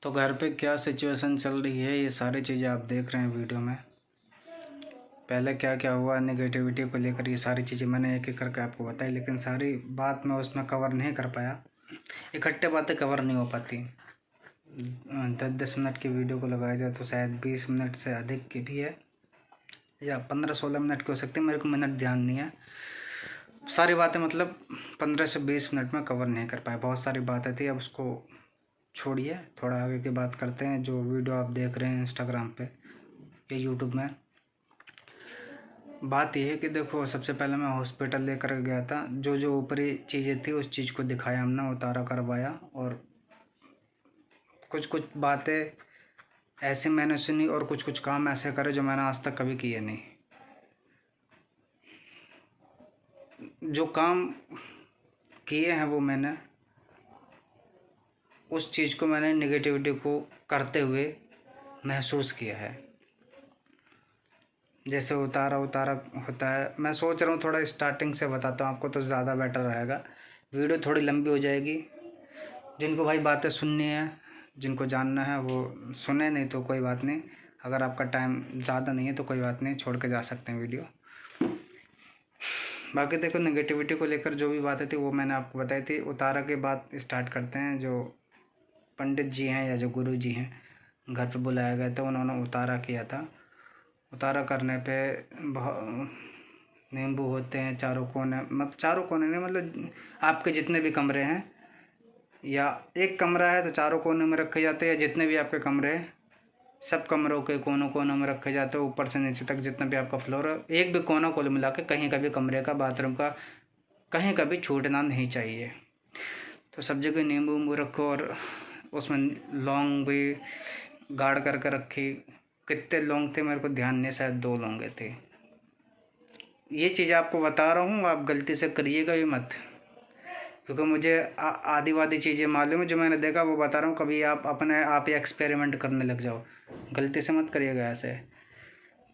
तो घर पे क्या सिचुएशन चल रही है ये सारी चीज़ें आप देख रहे हैं वीडियो में। पहले क्या क्या हुआ नेगेटिविटी को लेकर, ये सारी चीज़ें मैंने एक एक करके आपको बताई, लेकिन सारी बात मैं उसमें कवर नहीं कर पाया। इकट्ठे बातें कवर नहीं हो पाती। 10-10 मिनट की वीडियो को लगाया जाए तो शायद 20 मिनट से अधिक की भी है, या 15-16 मिनट की हो सकती है। मेरे को मिनट ध्यान नहीं है। सारी बातें मतलब 15 से 20 मिनट में कवर नहीं कर पाए। बहुत सारी बातें थी, अब उसको छोड़िए, थोड़ा आगे की बात करते हैं। जो वीडियो आप देख रहे हैं इंस्टाग्राम पे या यूट्यूब में, बात यह है कि देखो, सबसे पहले मैं हॉस्पिटल लेकर गया था। जो जो ऊपरी चीज़ें थी उस चीज़ को दिखाया हमने, उतारा करवाया, और कुछ कुछ बातें ऐसे मैंने सुनी और कुछ कुछ काम ऐसे करे जो मैंने आज तक कभी किए नहीं। जो काम किए हैं वो मैंने, उस चीज़ को मैंने नेगेटिविटी को करते हुए महसूस किया है। जैसे उतारा होता है। मैं सोच रहा हूँ थोड़ा स्टार्टिंग से बताता हूँ आपको तो ज़्यादा बेटर रहेगा। वीडियो थोड़ी लंबी हो जाएगी। जिनको भाई बातें सुननी है, जिनको जानना है वो सुने, नहीं तो कोई बात नहीं। अगर आपका टाइम ज़्यादा नहीं है तो कोई बात नहीं, छोड़ के जा सकते हैं वीडियो। बाकी देखो, नेगेटिविटी को लेकर जो भी बातें थी वो मैंने आपको बताई थी। उतारा के बाद स्टार्ट करते हैं। जो पंडित जी हैं या जो गुरु जी हैं, घर पे बुलाया गया था, उन्होंने उतारा किया था। उतारा करने पे नींबू होते हैं चारों कोने, मतलब चारों कोने नहीं, मतलब आपके जितने भी कमरे हैं, या एक कमरा है तो चारों कोने में रखे जाते हैं, या जितने भी आपके कमरे हैं सब कमरों के कोनों कोनों में रखे जाते हैं, ऊपर से नीचे तक जितना भी आपका फ्लोर है। एक भी कोना कुल मिला के कहीं का भी कमरे का, बाथरूम का, कहीं का भी छूटना नहीं चाहिए। तो सब जगह नींबू उम्बू रखो, और उसमें लौंग भी गाड़ करके रखी। कितने लौंग थे मेरे को ध्यान नहीं, शायद 2 लौंगे थे। ये चीज़ आपको बता रहा हूँ, आप गलती से करिएगा भी मत, क्योंकि मुझे आधी वादी चीज़ें मालूम है। जो मैंने देखा वो बता रहा हूँ। कभी आप अपने आप ही एक्सपेरिमेंट करने लग जाओ, गलती से मत करिएगा ऐसे।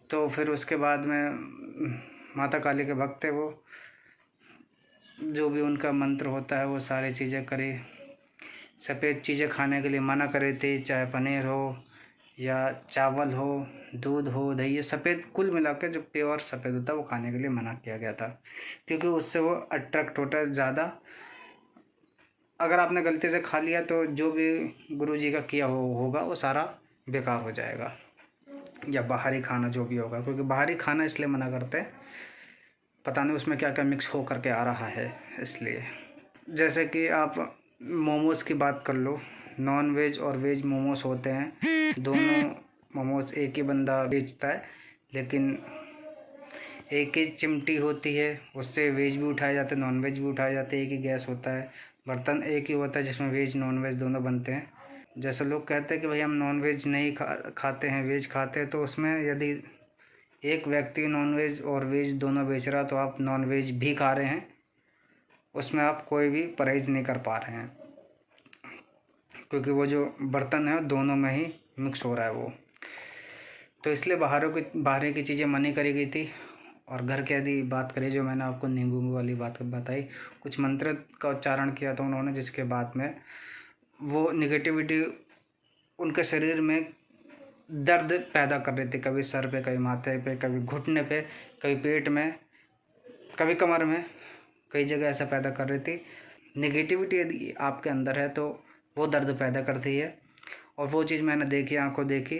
तो फिर उसके बाद में माता काली के भक्त थे वो, जो भी उनका मंत्र होता है वो सारी चीज़ें करी। सफ़ेद चीज़ें खाने के लिए मना करे थे, चाहे पनीर हो या चावल हो, दूध हो, दही, सफ़ेद कुल मिला के जो प्योर सफ़ेद होता है वो खाने के लिए मना किया गया था, क्योंकि उससे वो अट्रैक्ट होता है ज़्यादा। अगर आपने गलती से खा लिया तो जो भी गुरु जी का किया होगा वो सारा बेकार हो जाएगा, या बाहरी खाना जो भी होगा। क्योंकि बाहरी खाना इसलिए मना करते हैं, पता नहीं उसमें क्या क्या मिक्स हो करके आ रहा है, इसलिए। जैसे कि आप मोमोज़ की बात कर लो, नॉन वेज और वेज मोमोज़ होते हैं। दोनों मोमोज़ एक ही बंदा बेचता है, लेकिन एक ही चिमटी होती है, उससे वेज भी उठाए जाते हैं, नॉन वेज भी उठाए जाते हैं। एक ही गैस होता है, बर्तन एक ही होता है जिसमें वेज नॉन वेज दोनों बनते हैं। जैसे लोग कहते हैं कि भाई हम नॉन वेज नहीं खाते हैं, वेज खाते हैं, तो उसमें यदि एक व्यक्ति नॉन वेज और वेज दोनों बेच रहा, तो आप नॉन वेज भी खा रहे हैं, उसमें आप कोई भी परहेज़ नहीं कर पा रहे हैं, क्योंकि वो जो बर्तन है दोनों में ही मिक्स हो रहा है वो। तो इसलिए बाहर की चीज़ें मनी करी गई थी। और घर की यदि बात करें, जो मैंने आपको नींबू वाली बात बताई, कुछ मंत्र का उच्चारण किया था उन्होंने, जिसके बाद में वो निगेटिविटी उनके शरीर में दर्द पैदा कर रही थी। कभी सर पे, कभी माथे पे, कभी घुटने पे, कभी पेट में, कभी कमर में, कई जगह ऐसा पैदा कर रही थी। निगेटिविटी यदि आपके अंदर है तो वो दर्द पैदा करती है। और वो चीज़ मैंने देखी, आंखों देखी,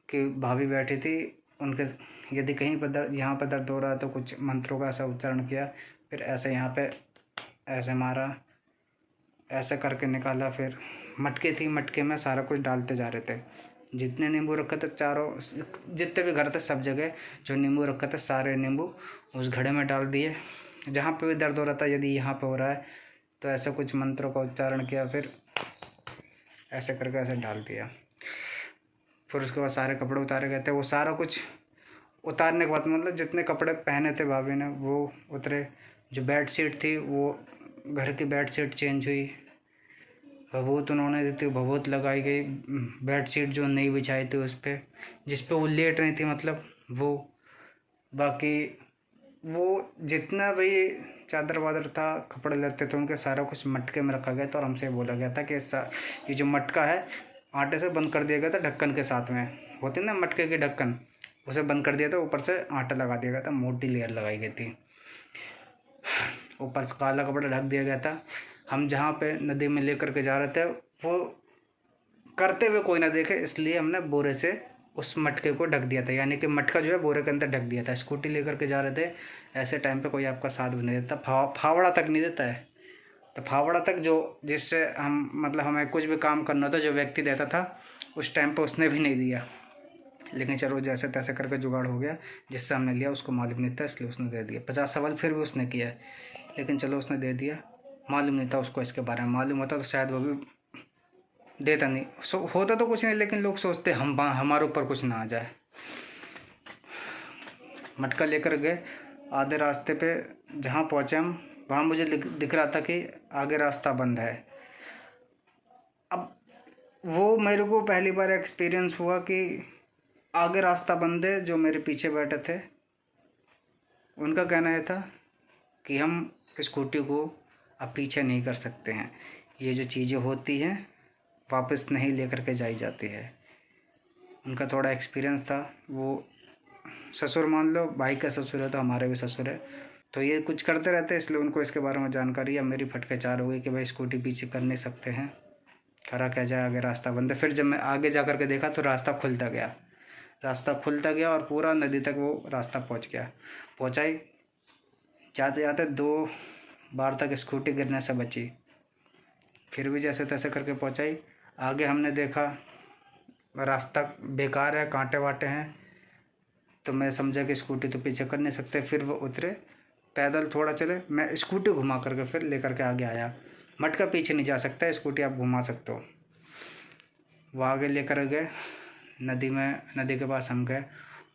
कि भाभी बैठी थी, उनके यदि कहीं पर दर्द, यहाँ पर दर्द हो रहा है तो कुछ मंत्रों का ऐसा उच्चारण किया, फिर ऐसे यहाँ पे ऐसे मारा, ऐसे करके निकाला। फिर मटके थी, मटके में सारा कुछ डालते जा रहे थे। जितने नींबू रखे थे, चारों जितने भी घर थे, सब जगह जो नींबू रखे थे सारे नींबू उस घड़े में डाल दिए। जहाँ पे भी दर्द हो रहा था, यदि यहाँ पे हो रहा है तो ऐसे कुछ मंत्रों का उच्चारण किया, फिर ऐसे करके ऐसे डाल दिया। फिर उसके बाद सारे कपड़े उतारे गए थे। वो सारा कुछ उतारने के बाद, मतलब जितने कपड़े पहने थे भाभी ने वो उतरे। जो बेड शीट थी, वो घर की बेड शीट चेंज हुई। भभूत उन्होंने दी थी, भभूत लगाई गई। बेड शीट जो नई बिछाई थी उस पर, जिस पे वो लेट रही थी, मतलब वो। बाकी वो जितना भी चादर वादर था, कपड़े लगते थे उनके, सारा कुछ मटके में रखा गया था। और हमसे बोला गया था कि ये जो मटका है आटे से बंद कर दिया गया था, ढक्कन के साथ में होती ना मटके की ढक्कन, उसे बंद कर दिया था, ऊपर से आटा लगा दिया गया था, मोटी लेयर लगाई गई थी, ऊपर से काला कपड़ा ढक दिया गया था। हम जहाँ पे नदी में लेकर के जा रहे थे वो करते हुए कोई ना देखे, इसलिए हमने बोरे से उस मटके को ढक दिया था, यानी कि मटका जो है बोरे के अंदर ढक दिया था। स्कूटी लेकर के जा रहे थे, ऐसे टाइम पे कोई आपका साथ भी नहीं देता, फावड़ा तक नहीं देता है। तो फावड़ा तक जो जिससे हम मतलब हमें कुछ भी काम करना था, जो व्यक्ति देता था उस टाइम पे उसने भी नहीं दिया, लेकिन चलो जैसे तैसे करके जुगाड़ हो गया। जिससे हमने लिया उसको मालूम नहीं था, इसलिए उसने दे दिया। 50 सवाल फिर भी उसने किया, लेकिन चलो उसने दे दिया। मालूम नहीं था उसको इसके बारे में, मालूम होता तो शायद वो भी देता नहीं। होता तो कुछ नहीं, लेकिन लोग सोचते हमारे ऊपर कुछ ना आ जाए। मटका लेकर गए, आधे रास्ते पे जहाँ पहुँचे हम, वहाँ मुझे दिख रहा था कि आगे रास्ता बंद है। अब वो मेरे को पहली बार एक्सपीरियंस हुआ कि आगे रास्ता बंद है। जो मेरे पीछे बैठे थे उनका कहना यह था कि हम स्कूटी को अब पीछे नहीं कर सकते हैं, ये जो चीज़ें होती हैं वापस नहीं लेकर के जाई जाती है। उनका थोड़ा एक्सपीरियंस था, वो ससुर मान लो, भाई का ससुर है तो हमारे भी ससुर है, तो ये कुछ करते रहते हैं, इसलिए उनको इसके बारे में जानकारी है। मेरी फटके चार हो गई कि भाई स्कूटी पीछे कर नहीं सकते हैं, करा क्या जाए, आगे रास्ता बंद है। फिर जब मैं आगे जा कर के देखा तो रास्ता खुलता गया और पूरा नदी तक वो रास्ता पहुँचाई। जाते जाते 2 बार तक स्कूटी गिरने से बची, फिर भी जैसे तैसे करके पहुँचाई। आगे हमने देखा रास्ता बेकार है, कांटे वाटे हैं, तो मैं समझा कि स्कूटी तो पीछे कर नहीं सकते। फिर वो उतरे, पैदल थोड़ा चले, मैं स्कूटी घुमा करके फिर लेकर के आगे आया। मटका पीछे नहीं जा सकता, स्कूटी आप घुमा सकते हो। वो आगे लेकर गए नदी के पास हम गए,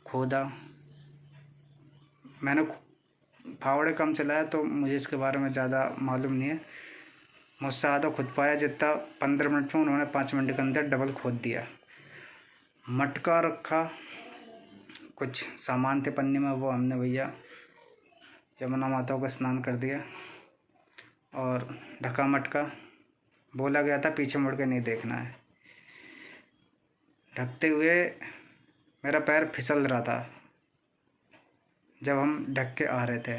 खोदा। मैंने फावड़े कम चलाया तो मुझे इसके बारे में ज़्यादा मालूम नहीं है। मुझसे आधा खुद पाया जितना 15 मिनट में उन्होंने 5 मिनट के अंदर डबल खोद दिया। मटका रखा, कुछ सामान थे पन्नी में, वो हमने भैया यमुना माता को स्नान कर दिया और ढका मटका। बोला गया था पीछे मुड़ के नहीं देखना है। ढकते हुए मेरा पैर फिसल रहा था जब हम ढक के आ रहे थे।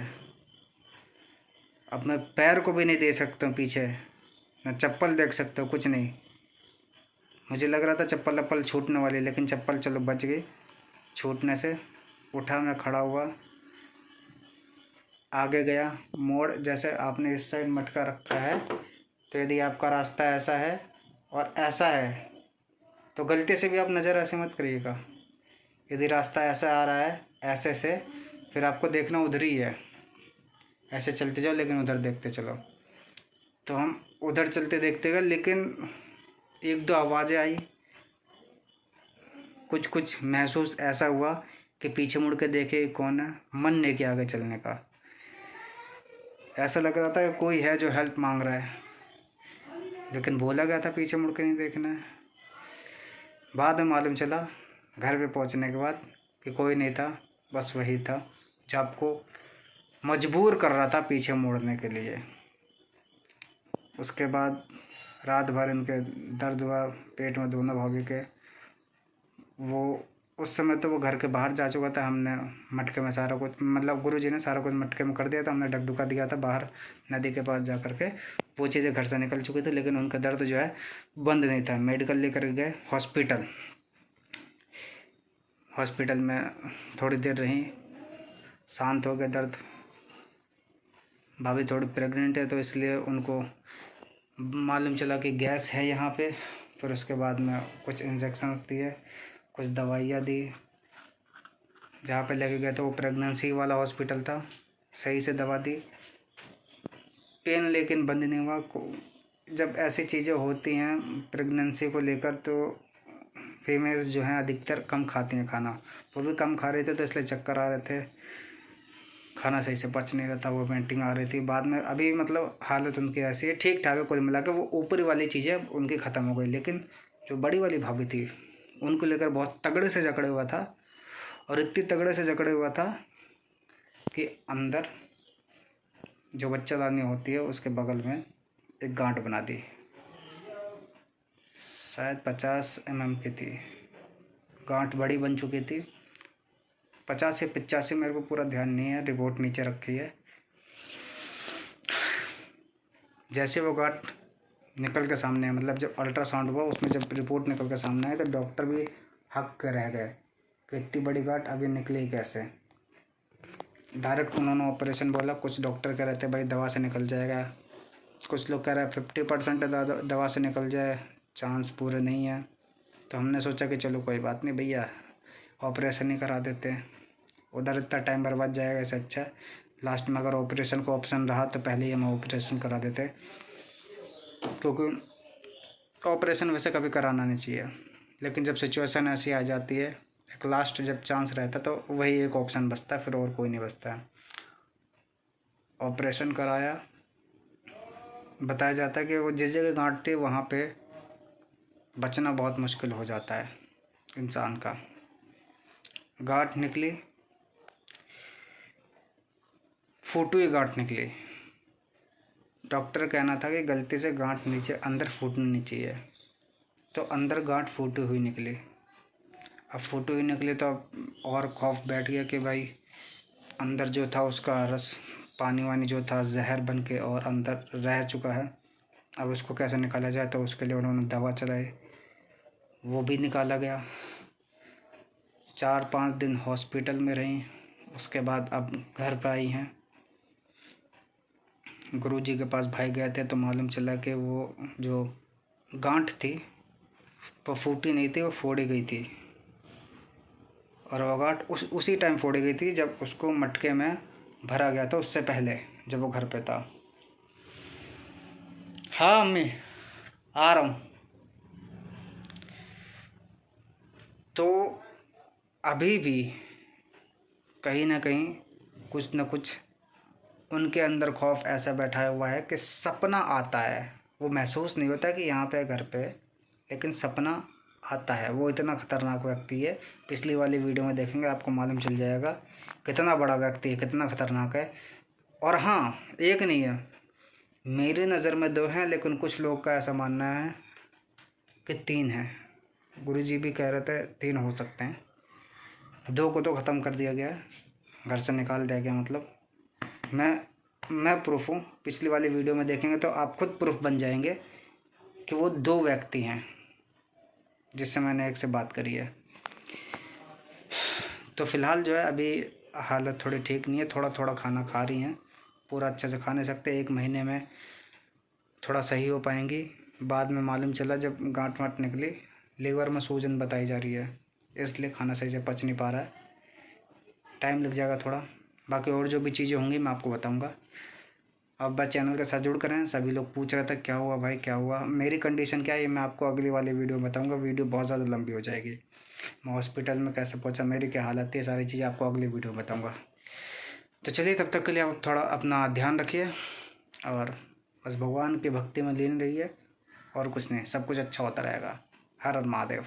अब मैं पैर को भी नहीं दे सकता हूँ पीछे, न चप्पल देख सकता हूँ, कुछ नहीं। मुझे लग रहा था चप्पल छूटने वाली, लेकिन चप्पल चलो बच गई छूटने से। उठा, मैं खड़ा हुआ, आगे गया। मोड़ जैसे आपने इस साइड मटका रखा है, तो यदि आपका रास्ता ऐसा है और ऐसा है तो गलती से भी आप नज़र ऐसे मत करिएगा। यदि रास्ता ऐसा आ रहा है ऐसे से, फिर आपको देखना उधर ही है, ऐसे चलते जाओ लेकिन उधर देखते चलो। तो हम उधर चलते देखते गए, लेकिन 1-2 आवाज़ें आई, कुछ महसूस ऐसा हुआ कि पीछे मुड़ के देखे कौन है, मन नहीं किया आगे चलने का। ऐसा लग रहा था कि कोई है जो हेल्प मांग रहा है, लेकिन बोला गया था पीछे मुड़ के नहीं देखना है। बाद में मालूम चला घर पे पहुंचने के बाद कि कोई नहीं था, बस वही था जो आपको मजबूर कर रहा था पीछे मुड़ने के लिए। उसके बाद रात भर इनके दर्द हुआ पेट में, दोनों भाभी के। वो उस समय तो वो घर के बाहर जा चुका था। हमने मटके में सारा कुछ, मतलब गुरुजी ने सारा कुछ मटके में कर दिया था। हमने ढकढुका दिया था बाहर नदी के पास जा कर के, वो चीज़ें घर से निकल चुकी थी, लेकिन उनका दर्द जो है बंद नहीं था। मेडिकल लेकर गए, हॉस्पिटल में थोड़ी देर रही, शांत हो गया दर्द। भाभी थोड़ी प्रेग्नेंट है तो इसलिए उनको मालूम चला कि गैस है यहाँ पे। फिर उसके बाद में कुछ इंजेक्शंस दिए, कुछ दवाइयाँ दी। जहाँ पे लेके गए तो वो प्रेगनेंसी वाला हॉस्पिटल था, सही से दवा दी। पेन लेकिन बंद नहीं हुआ। जब ऐसी चीज़ें होती हैं प्रेगनेंसी को लेकर, तो फीमेल्स जो हैं अधिकतर कम खाती हैं खाना। वो भी कम खा रहे थे तो इसलिए चक्कर आ रहे थे, खाना सही से पच नहीं रहा था, वो पेंटिंग आ रही थी। बाद में अभी मतलब हालत उनकी ऐसी है, ठीक ठाक है कुल मिला के। वो ऊपरी वाली चीज़ें उनकी ख़त्म हो गई, लेकिन जो बड़ी वाली भाभी थी उनको लेकर बहुत तगड़े से जकड़े हुआ था। और इतनी तगड़े से जकड़े हुआ था कि अंदर जो बच्चादानी होती है उसके बगल में एक गांठ बना दी। शायद 50 mm की थी, गांठ बड़ी बन चुकी थी। 50 या 85 मेरे को पूरा ध्यान नहीं है, रिपोर्ट नीचे रखी है। जैसे वो गांठ निकल के सामने है, मतलब जब अल्ट्रासाउंड हुआ उसमें जब रिपोर्ट निकल के सामने आई तो डॉक्टर भी हक के रह गए कि इतनी बड़ी गांठ अभी निकली कैसे। डायरेक्ट उन्होंने ऑपरेशन बोला। कुछ डॉक्टर कह रहे थे भाई दवा से निकल जाएगा, कुछ लोग कह रहे हैं 50% दवा से निकल जाए, चांस पूरे नहीं है। तो हमने सोचा कि चलो कोई बात नहीं भैया, ऑपरेशन ही करा देते हैं, उधर इतना टाइम बर्बाद जाएगा, इससे अच्छा लास्ट में अगर ऑपरेशन का ऑप्शन रहा तो पहले ही हम ऑपरेशन करा देते, क्योंकि ऑपरेशन वैसे कभी कराना नहीं चाहिए। लेकिन जब सिचुएशन ऐसी आ जाती है, एक लास्ट जब चांस रहता है तो वही एक ऑप्शन बचता है, फिर और कोई नहीं बचता है। ऑपरेशन कराया। बताया जाता है कि वो जिस जगह गांठ थी वहाँ पे बचना बहुत मुश्किल हो जाता है इंसान का। गांठ निकली, फूटी हुई गांठ निकली। डॉक्टर कहना था कि गलती से गांठ नीचे अंदर फूटनी नहीं चाहिए, तो अंदर गांठ फूटी हुई निकली। अब फूटी हुई निकली तो अब और खौफ बैठ गया कि भाई अंदर जो था उसका रस, पानी वानी जो था जहर बन के और अंदर रह चुका है। अब उसको कैसे निकाला जाए, तो उसके लिए उन्होंने दवा चलाई, वो भी निकाला गया। 4-5 दिन हॉस्पिटल में रही, उसके बाद अब घर पे आई हैं। गुरुजी के पास भाई गए थे तो मालूम चला कि वो जो गांठ थी वो फूटी नहीं थी, वो फोड़ी गई थी। और वो गांठ उसी टाइम फोड़ी गई थी जब उसको मटके में भरा गया था, उससे पहले जब वो घर पे था। हाँ अम्मी आ रहा हूँ। तो अभी भी कहीं ना कहीं कुछ न कुछ उनके अंदर खौफ ऐसा बैठा हुआ है कि सपना आता है, वो महसूस नहीं होता कि यहाँ पे घर पे, लेकिन सपना आता है। वो इतना ख़तरनाक व्यक्ति है, पिछली वाली वीडियो में देखेंगे आपको मालूम चल जाएगा कितना बड़ा व्यक्ति है, कितना ख़तरनाक है। और हाँ, एक नहीं है, मेरी नज़र में 2 हैं, लेकिन कुछ लोग का ऐसा मानना है कि 3 हैं। गुरुजी भी कह रहे थे 3 हो सकते हैं। 2 को तो ख़त्म कर दिया गया, घर से निकाल दिया गया। मतलब मैं प्रूफ हूँ, पिछली वाली वीडियो में देखेंगे तो आप खुद प्रूफ बन जाएंगे कि वो 2 व्यक्ति हैं जिससे मैंने एक से बात करी है। तो फ़िलहाल जो है अभी हालत थोड़ी ठीक नहीं है, थोड़ा थोड़ा खाना खा रही हैं, पूरा अच्छे से खा नहीं सकते। 1 महीने में थोड़ा सही हो पाएंगी। बाद में मालूम चला जब गांठ वाँठ निकली, लीवर में सूजन बताई जा रही है, इसलिए खाना सही से पच नहीं पा रहा है, टाइम लग जाएगा थोड़ा। बाकी और जो भी चीज़ें होंगी मैं आपको बताऊंगा। अब बस चैनल के साथ जुड़ कर हैं। सभी लोग पूछ रहे थे क्या हुआ भाई क्या हुआ, मेरी कंडीशन क्या है ये मैं आपको अगली वाली वीडियो में बताऊंगा। वीडियो बहुत ज़्यादा लंबी हो जाएगी। मैं हॉस्पिटल में कैसे पहुंचा, मेरी क्या हालत थी, सारी चीज़ें आपको अगली वीडियो में बताऊँगा। तो चलिए, तब तक के लिए आप थोड़ा अपना ध्यान रखिए और बस भगवान की भक्ति में लीन रहिए, और कुछ नहीं, सब कुछ अच्छा होता रहेगा। हर हर महादेव।